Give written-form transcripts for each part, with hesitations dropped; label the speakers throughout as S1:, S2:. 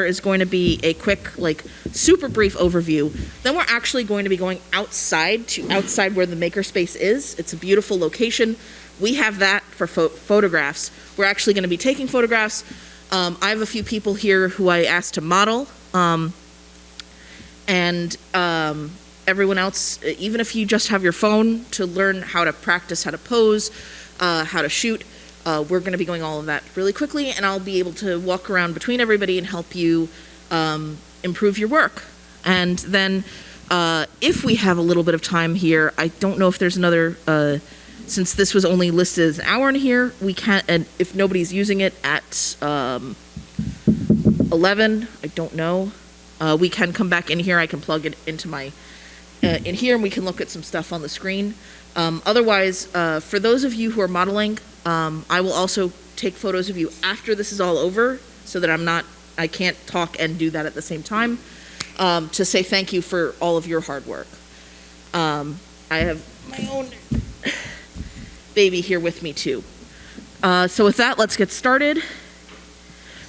S1: is going to be a quick, like, super brief overview. Then we're actually going to be going outside where the makerspace is. It's a beautiful location. We have that for photographs. We're actually going to be taking photographs. I have a few people here who I asked to model. Everyone else, even if you just have your phone to learn how to practice, how to pose, how to shoot, we're going to be going all of that really quickly, and I'll be able to walk around between everybody and help you improve your work. And then if we have a little bit of time here, I don't know if there's another, since this was only listed as an hour in here, we can't, and if nobody's using it at 11, I don't know, we can come back in here. I can plug it into my, in here, and we can look at some stuff on the screen. Otherwise, for those of you who are modeling, I will also take photos of you after this is all over, so that I can't talk and do that at the same time, to say thank you for all of your hard work. I have my own baby here with me too. So with that, let's get started.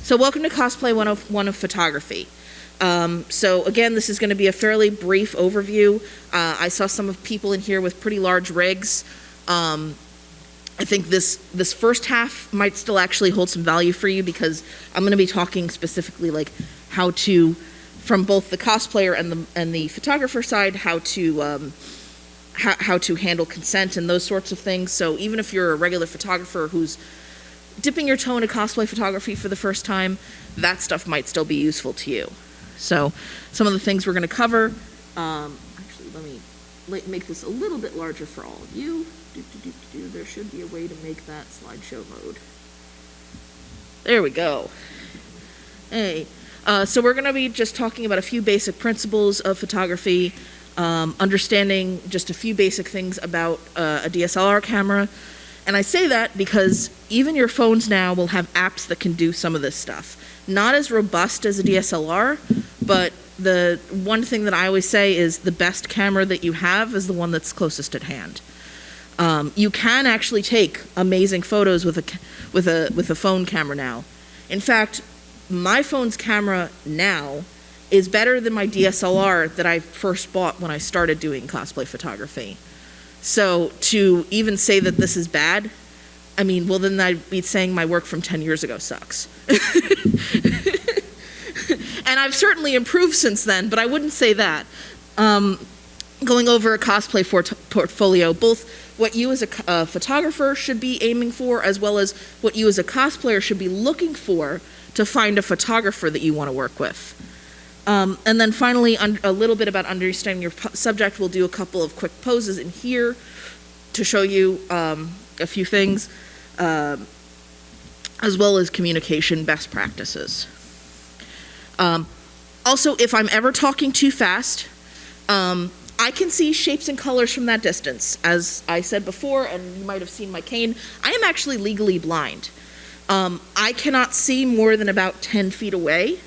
S1: So welcome to Cosplay 101 of Photography. So again, this is going to be a fairly brief overview. I saw some of people in here with pretty large rigs. I think this first half might still actually hold some value for you, because I'm going to be talking specifically like how to, from both the cosplayer and the photographer side, how to handle consent and those sorts of things. So even if you're a regular photographer who's dipping your toe into cosplay photography for the first time, that stuff might still be useful to you. So some of the things we're going to cover, actually let me make this a little bit larger for all of you. There should be a way to make that slideshow mode. There we go. Hey, so we're going to be just talking about a few basic principles of photography, understanding just a few basic things about a DSLR camera. And I say that because even your phones now will have apps that can do some of this stuff. Not as robust as a DSLR, but the one thing that I always say is the best camera that you have is the one that's closest at hand. You can actually take amazing photos with a phone camera now. In fact, my phone's camera now is better than my DSLR that I first bought when I started doing cosplay photography. So to even say that this is bad, I mean, well, then I'd be saying my work from 10 years ago sucks. And I've certainly improved since then, but I wouldn't say that. Going over a cosplay portfolio, both what you as a photographer should be aiming for, as well as what you as a cosplayer should be looking for to find a photographer that you want to work with. And then finally, a little bit about understanding your subject. We'll do a couple of quick poses in here to show you a few things, as well as communication best practices. Also, if I'm ever talking too fast, I can see shapes and colors from that distance. As I said before, and you might have seen my cane, I am actually legally blind. I cannot see more than about 10 feet away.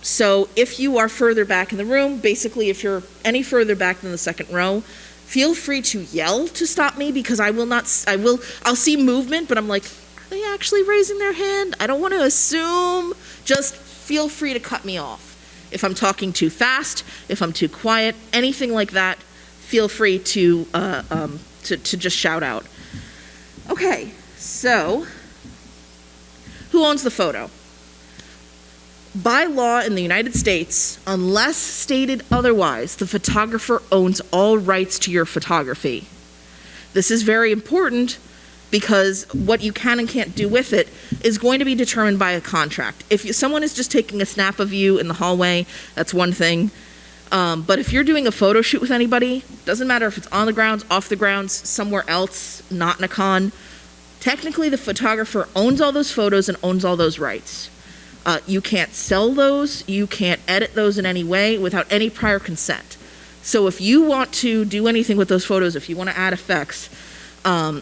S1: So if you are further back in the room, basically if you're any further back than the second row, feel free to yell to stop me, because I'll see movement, but I'm like, are they actually raising their hand? I don't want to assume. Just feel free to cut me off. If I'm talking too fast, if I'm too quiet, anything like that, feel free to just shout out. Okay, so who owns the photo? By law in the United States, unless stated otherwise, the photographer owns all rights to your photography. This is very important because what you can and can't do with it is going to be determined by a contract. If someone is just taking a snap of you in the hallway, that's one thing. But if you're doing a photo shoot with anybody, doesn't matter if it's on the grounds, off the grounds, somewhere else, not in a con, technically the photographer owns all those photos and owns all those rights. You can't sell those, you can't edit those in any way without any prior consent. So if you want to do anything with those photos, if you want to add effects,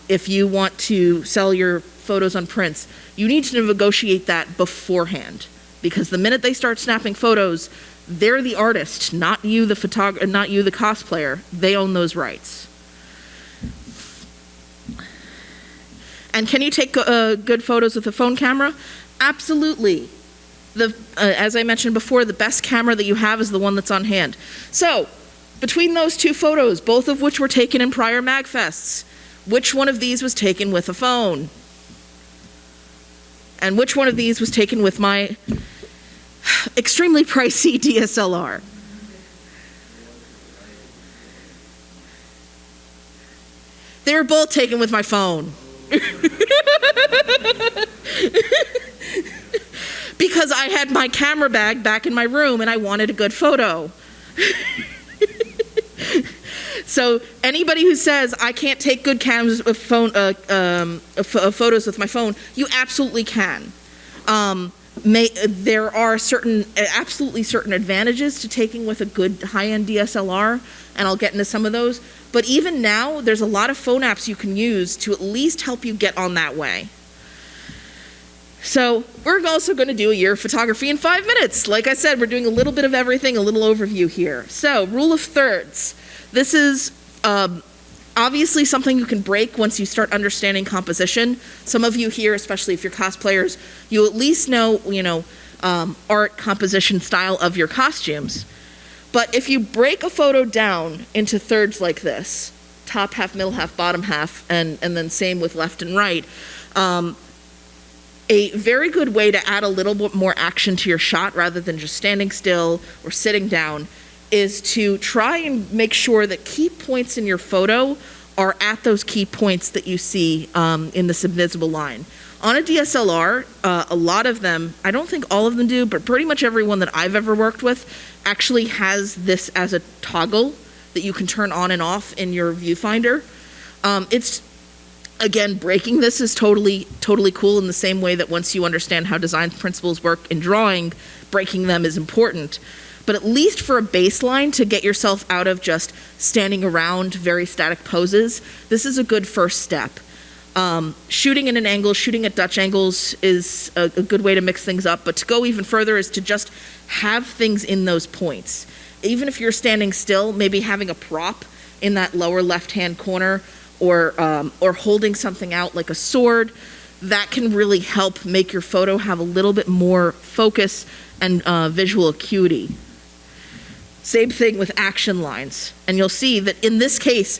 S1: if you want to sell your photos on prints, you need to negotiate that beforehand. Because the minute they start snapping photos, they're the artist, not you the cosplayer. They own those rights. And can you take good photos with a phone camera? Absolutely. As I mentioned before, the best camera that you have is the one that's on hand. So, between those two photos, both of which were taken in prior MAGFests, which one of these was taken with a phone? And which one of these was taken with my extremely pricey DSLR? They were both taken with my phone. Because I had my camera bag back in my room and I wanted a good photo. So anybody who says I can't take good photos with my phone, you absolutely can. There are absolutely certain advantages to taking with a good high-end DSLR, and I'll get into some of those. But even now, there's a lot of phone apps you can use to at least help you get on that way. So we're also going to do a year of photography in 5 minutes. Like I said, we're doing a little bit of everything, a little overview here. So rule of thirds. This is obviously something you can break once you start understanding composition. Some of you here, especially if you're cosplayers, you at least know, art, composition, style of your costumes. But if you break a photo down into thirds like this, top half, middle half, bottom half, and then same with left and right, a very good way to add a little bit more action to your shot rather than just standing still or sitting down is to try and make sure that key points in your photo are at those key points that you see in this invisible line. On a DSLR, a lot of them, I don't think all of them do, but pretty much everyone that I've ever worked with actually has this as a toggle that you can turn on and off in your viewfinder. Again, breaking this is totally cool in the same way that once you understand how design principles work in drawing, breaking them is important. But at least for a baseline to get yourself out of just standing around very static poses, this is a good first step. Shooting in an angle, shooting at Dutch angles is a good way to mix things up, but to go even further is to just have things in those points. Even if you're standing still, maybe having a prop in that lower left-hand corner or holding something out like a sword, that can really help make your photo have a little bit more focus and visual acuity. Same thing with action lines. And you'll see that in this case,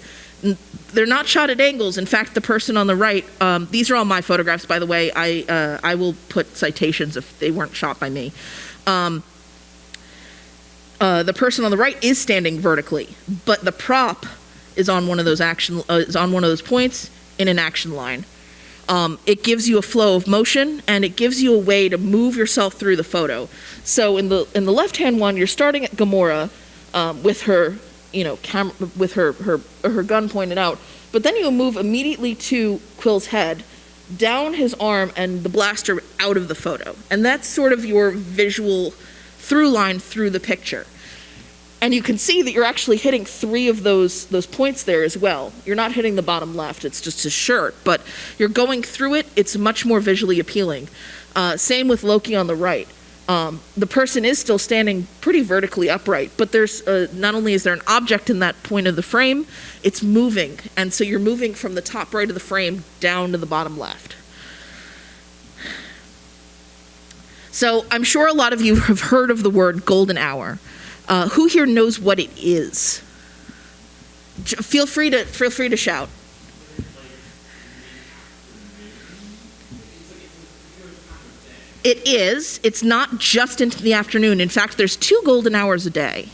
S1: they're not shot at angles. In fact, the person on the right, these are all my photographs, by the way. I will put citations if they weren't shot by me. The person on the right is standing vertically, but the prop is on one of those points in an action line. It gives you a flow of motion, and it gives you a way to move yourself through the photo. So in the left-hand one, you're starting at Gamora with her, with her gun pointed out, but then you move immediately to Quill's head, down his arm, and the blaster out of the photo. And that's sort of your visual through line through the picture. And you can see that you're actually hitting 3 of those points there as well. You're not hitting the bottom left, it's just his shirt, but you're going through it, it's much more visually appealing. Same with Loki on the right. The person is still standing pretty vertically upright, but there's not only is there an object in that point of the frame, it's moving, and so you're moving from the top right of the frame down to the bottom left. So I'm sure a lot of you have heard of the word golden hour. Who here knows what it is? Feel free to shout. It is. It's not just into the afternoon. In fact, there's 2 golden hours a day.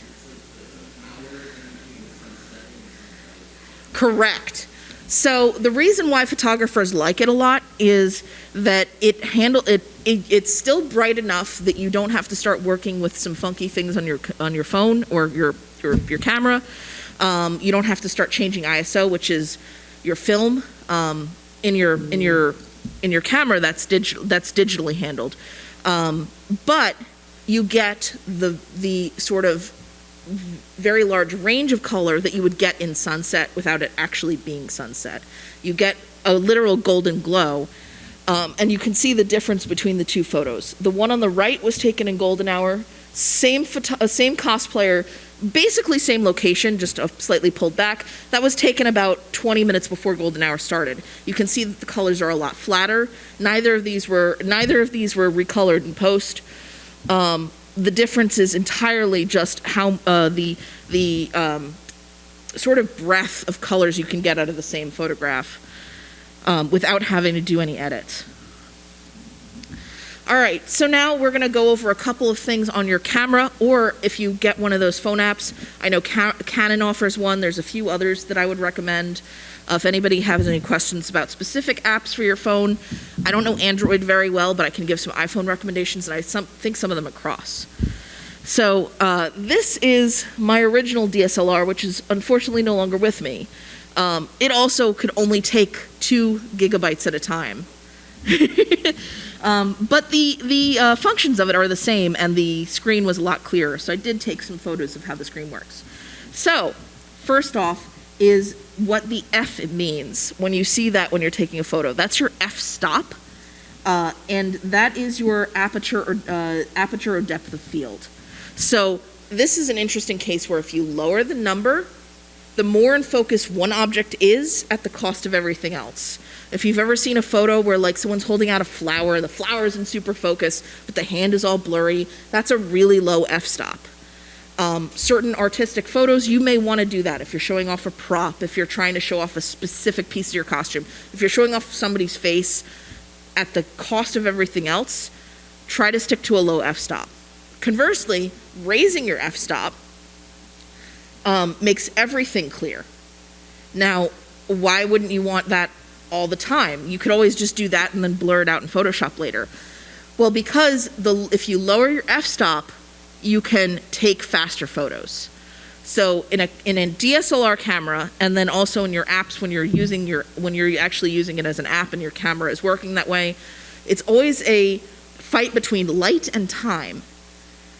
S1: Correct. So the reason why photographers like it a lot is that it's still bright enough that you don't have to start working with some funky things on your phone or your camera. You don't have to start changing ISO, which is your film in your camera. That's digitally handled, but you get the sort of very large range of color that you would get in sunset without it actually being sunset. You get a literal golden glow, and you can see the difference between the 2 photos. The one on the right was taken in golden hour, same cosplayer, basically same location, just slightly pulled back. That was taken about 20 minutes before golden hour started. You can see that the colors are a lot flatter. Neither of these were recolored in post. The difference is entirely just how the sort of breadth of colors you can get out of the same photograph without having to do any edits. All right, so now we're going to go over a couple of things on your camera, or if you get one of those phone apps. I know Canon offers one. There's a few others that I would recommend. If anybody has any questions about specific apps for your phone, I don't know Android very well, but I can give some iPhone recommendations, and I think some of them are cross. So this is my original DSLR, which is unfortunately no longer with me. It also could only take 2 gigabytes at a time. But the functions of it are the same, and the screen was a lot clearer, so I did take some photos of how the screen works. So, first off is what the F means when you see that when you're taking a photo. That's your f-stop, and that is your aperture or depth of field. So this is an interesting case where if you lower the number, the more in focus one object is at the cost of everything else. If you've ever seen a photo where like someone's holding out a flower, the flower is in super focus, but the hand is all blurry, that's a really low f-stop. Certain artistic photos, you may want to do that if you're showing off a prop, if you're trying to show off a specific piece of your costume. If you're showing off somebody's face at the cost of everything else, try to stick to a low f-stop. Conversely, raising your f-stop makes everything clear. Now, why wouldn't you want that all the time? You could always just do that and then blur it out in Photoshop later. Well, because if you lower your f-stop, you can take faster photos. So in a DSLR camera, and then also in your apps when you're actually using it as an app and your camera is working that way, it's always a fight between light and time.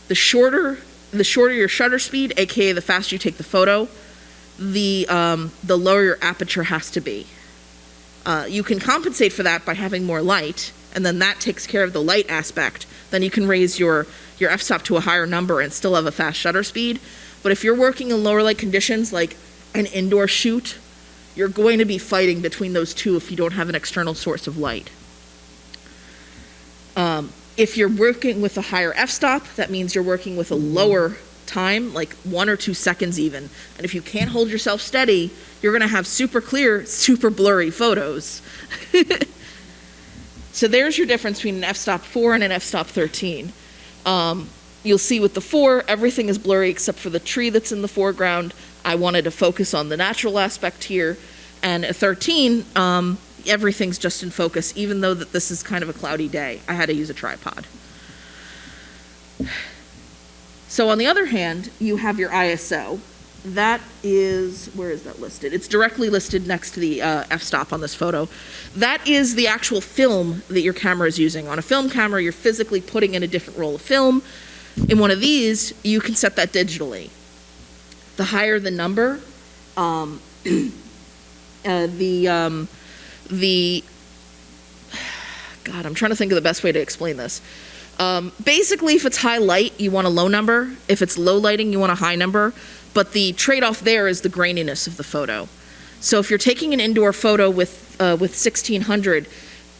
S1: The shorter your shutter speed, aka the faster you take the photo, the lower your aperture has to be. You can compensate for that by having more light, and then that takes care of the light aspect. Then you can raise your f-stop to a higher number and still have a fast shutter speed. But if you're working in lower light conditions, like an indoor shoot, you're going to be fighting between those two if you don't have an external source of light. If you're working with a higher f-stop, that means you're working with a lower time, like 1 or 2 seconds even. And if you can't hold yourself steady, you're going to have super clear, super blurry photos. So there's your difference between an f-stop 4 and an f-stop 13. You'll see with the 4, everything is blurry except for the tree that's in the foreground. I wanted to focus on the natural aspect here. And a 13, everything's just in focus, even though that this is kind of a cloudy day. I had to use a tripod. So on the other hand, you have your ISO. That is, where is that listed? It's directly listed next to the f-stop on this photo. That is the actual film that your camera is using. On a film camera, you're physically putting in a different roll of film. In one of these, you can set that digitally. The higher the number, God, I'm trying to think of the best way to explain this. Basically, if it's high light, you want a low number. If it's low lighting, you want a high number. But the trade-off there is the graininess of the photo. So if you're taking an indoor photo with 1600,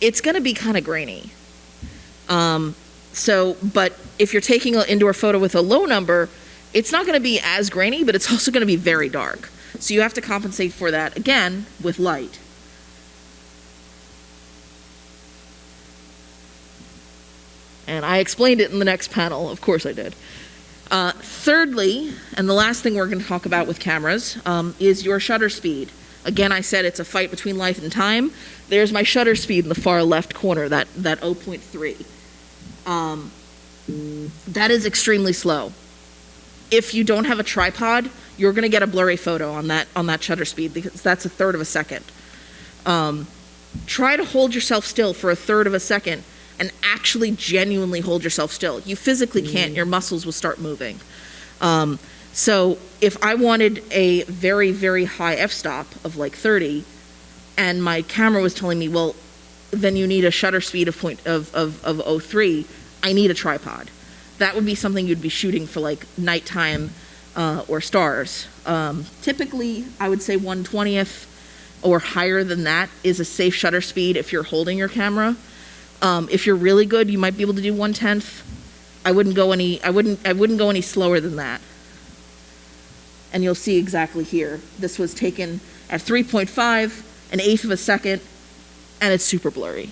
S1: it's going to be kind of grainy. But if you're taking an indoor photo with a low number, it's not going to be as grainy, but it's also going to be very dark. So you have to compensate for that, again, with light. And I explained it in the next panel. Of course I did. Thirdly, and the last thing we're going to talk about with cameras, is your shutter speed. Again, I said it's a fight between light and time. There's my shutter speed in the far left corner, that 0.3. That is extremely slow. If you don't have a tripod, you're going to get a blurry photo on that shutter speed, because that's 1/3 of a second. Try to hold yourself still for 1/3 of a second and actually genuinely hold yourself still. You physically can't, your muscles will start moving. So if I wanted a very, very high f-stop of like 30, and my camera was telling me, well, then you need a shutter speed of 0.03, I need a tripod. That would be something you'd be shooting for like nighttime or stars. Typically, I would say 1/20th or higher than that is a safe shutter speed if you're holding your camera. If you're really good, you might be able to do 1/10. I wouldn't go any slower than that. And you'll see exactly here. This was taken at 3.5, an eighth of a second, and it's super blurry.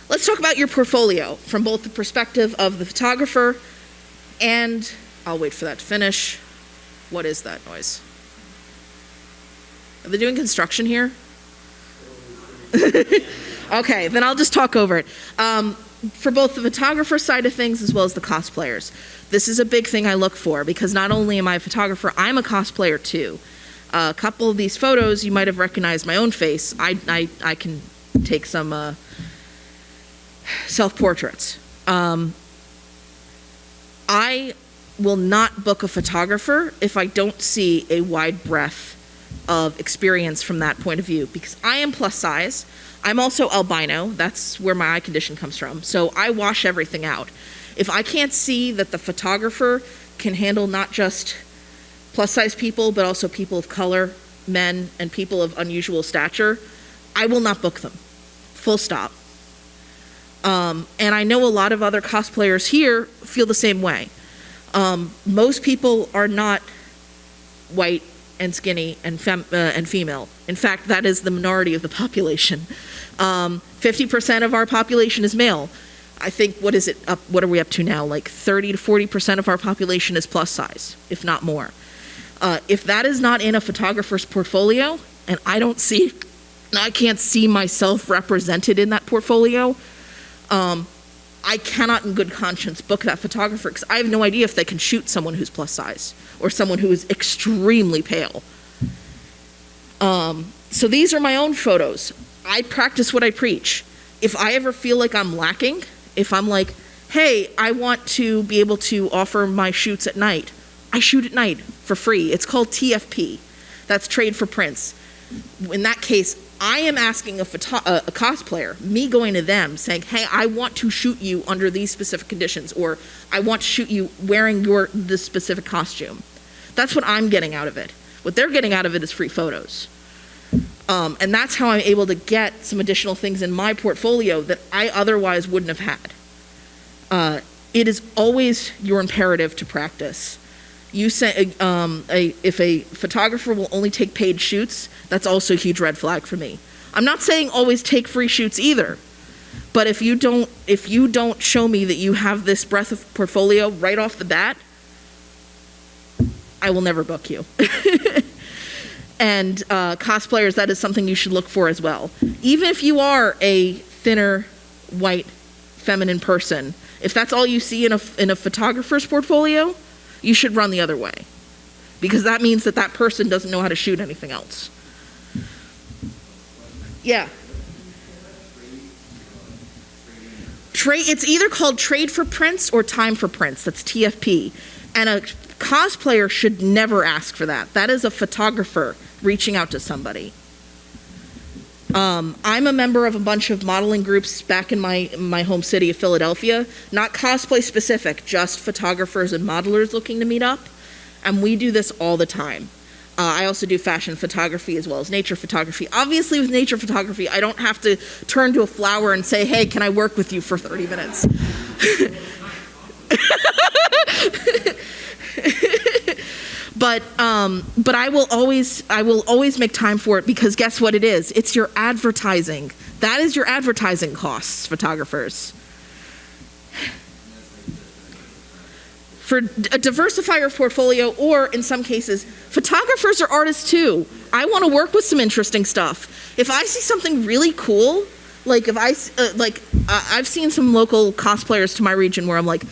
S1: Let's talk about your portfolio from both the perspective of the photographer and, I'll wait for that to finish. What is that noise? Are they doing construction here? Okay, then I'll just talk over it. For both the photographer side of things as well as the cosplayers, this is a big thing I look for because not only am I a photographer, I'm a cosplayer too. A couple of these photos, you might have recognized my own face. I can take some self-portraits. I will not book a photographer if I don't see a wide breadth of experience from that point of view, because I am plus size. I'm also albino. That's where my eye condition comes from. So I wash everything out. If I can't see that the photographer can handle not just plus size people, but also people of color, men, and people of unusual stature, I will not book them. Full stop. And I know a lot of other cosplayers here feel the same way. Most people are not white and skinny and female. In fact, that is the minority of the population. 50% of our population is male. I think, what are we up to now? Like 30 to 40% of our population is plus size, if not more. If that is not in a photographer's portfolio, and I can't see myself represented in that portfolio, I cannot in good conscience book that photographer because I have no idea if they can shoot someone who's plus size or someone who is extremely pale. So these are my own photos. I practice what I preach. If I ever feel like I'm lacking, if I'm like, hey, I want to be able to offer my shoots at night, I shoot at night for free. It's called TFP. That's trade for prints. In that case, I am asking a cosplayer, me going to them, saying, hey, I want to shoot you under these specific conditions, or I want to shoot you wearing this specific costume. That's what I'm getting out of it. What they're getting out of it is free photos. And that's how I'm able to get some additional things in my portfolio that I otherwise wouldn't have had. It is always your imperative to practice. You say, if a photographer will only take paid shoots, that's also a huge red flag for me. I'm not saying always take free shoots either, but if you don't show me that you have this breadth of portfolio right off the bat, I will never book you. And cosplayers, that is something you should look for as well. Even if you are a thinner, white, feminine person, if that's all you see in a photographer's portfolio, you should run the other way, because that means that person doesn't know how to shoot anything else. Yeah. It's either called trade for prints or time for prints. That's TFP. And a cosplayer should never ask for that. That is a photographer reaching out to somebody. I'm a member of a bunch of modeling groups back in my home city of Philadelphia, not cosplay specific, just photographers and modelers looking to meet up, and we do this all the time. I also do fashion photography as well as nature photography. Obviously with nature photography, I don't have to turn to a flower and say, hey, can I work with you for 30 minutes? But I will always make time for it, because guess what it is? It's your advertising. That is your advertising costs, for a diversify your portfolio, or in some cases, photographers are artists too. I want to work with some interesting stuff. If I see something really cool, like I've seen some local cosplayers to my region where I'm like,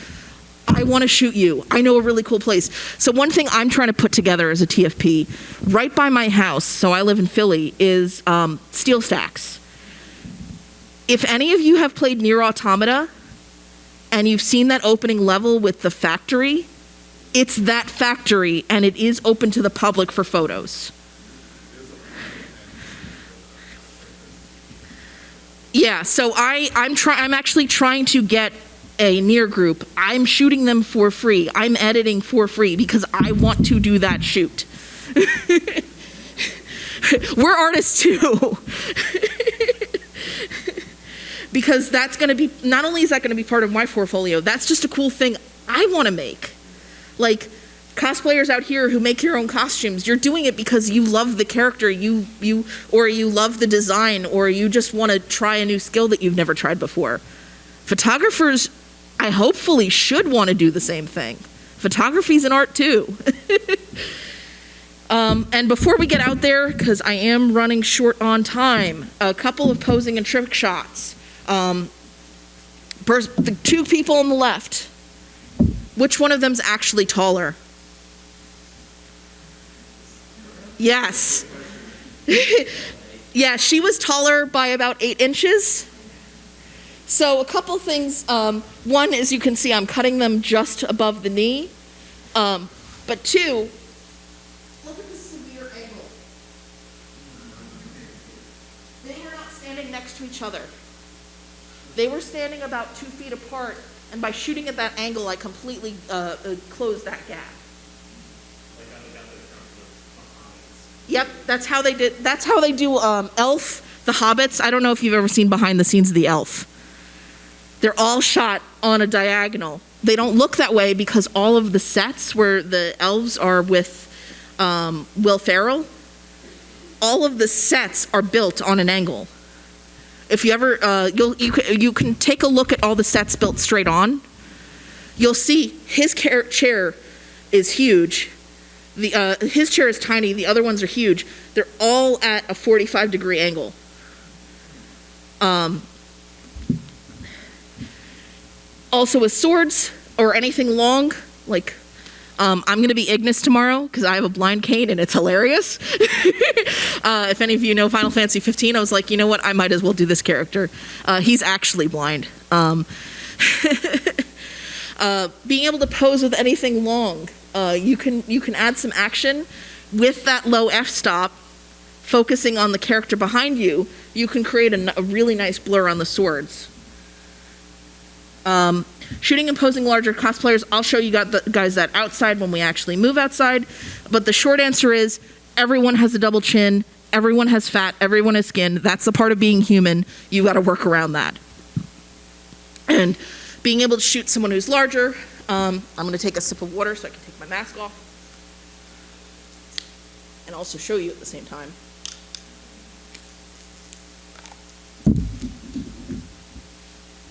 S1: I want to shoot you. I know a really cool place. So one thing I'm trying to put together as a TFP, right by my house, so I live in Philly, is steel stacks. If any of you have played Nier Automata, and you've seen that opening level with the factory, it's that factory, and it is open to the public for photos. Yeah, so I'm actually trying to get a Nier group. I'm shooting them for free. I'm editing for free because I want to do that shoot. We're artists too. because that's going to be, not only is that going to be part of my portfolio, that's just a cool thing I want to make. Like, cosplayers out here who make your own costumes, you're doing it because you love the character, or you love the design, or you just want to try a new skill that you've never tried before. Photographers, I hopefully should want to do the same thing. Photography's an art too. And before we get out there, because I am running short on time, a couple of posing and trick shots. The two people on the left, which one of them's actually taller? Yes. Yeah, she was taller by about 8 inches. So a couple things. One is, you can see I'm cutting them just above the knee. But two, look at the severe angle. They were not standing next to each other. They were standing about 2 feet apart, and by shooting at that angle, I completely closed that gap. Yep, that's how they did. That's how they do Elf, the Hobbits. I don't know if you've ever seen behind the scenes of the Elf. They're all shot on a diagonal. They don't look that way because all of the sets where the elves are with Will Ferrell, all of the sets are built on an angle. If you ever, you can take a look at all the sets built straight on. You'll see his chair is huge. His chair is tiny. The other ones are huge. They're all at a 45-degree angle. Also with swords or anything long, like I'm going to be Ignis tomorrow because I have a blind cane and it's hilarious. If any of you know Final Fantasy 15, I was like, you know what, I might as well do this character. He's actually blind. Being able to pose with anything long, you can add some action with that low f-stop, focusing on the character behind you. You can create a really nice blur on the swords. Shooting and posing larger cosplayers, I'll show you guys that outside when we actually move outside. But the short answer is, everyone has a double chin, everyone has fat, everyone has skin. That's the part of being human. You got to work around that. And being able to shoot someone who's larger, I'm going to take a sip of water so I can take my mask off. And also show you at the same time.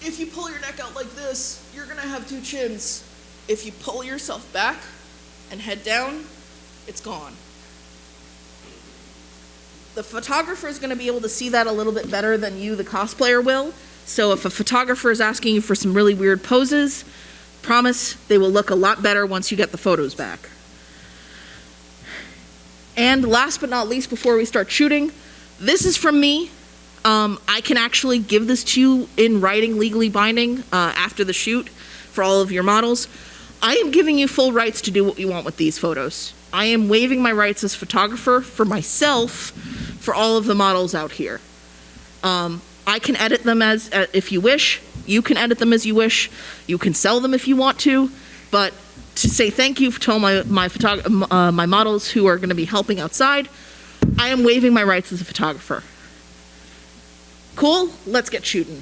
S1: If you pull your neck out like this, you're going to have 2 chins. If you pull yourself back and head down, it's gone. The photographer is going to be able to see that a little bit better than you, the cosplayer, will. So if a photographer is asking you for some really weird poses, promise they will look a lot better once you get the photos back. And last but not least, before we start shooting, this is from me. I can actually give this to you in writing, legally binding, after the shoot for all of your models. I am giving you full rights to do what you want with these photos. I am waiving my rights as photographer for myself for all of the models out here. I can edit them as if you wish. You can edit them as you wish. You can sell them if you want to. But to say thank you to all my models who are going to be helping outside, I am waiving my rights as a photographer. Cool? Let's get shooting.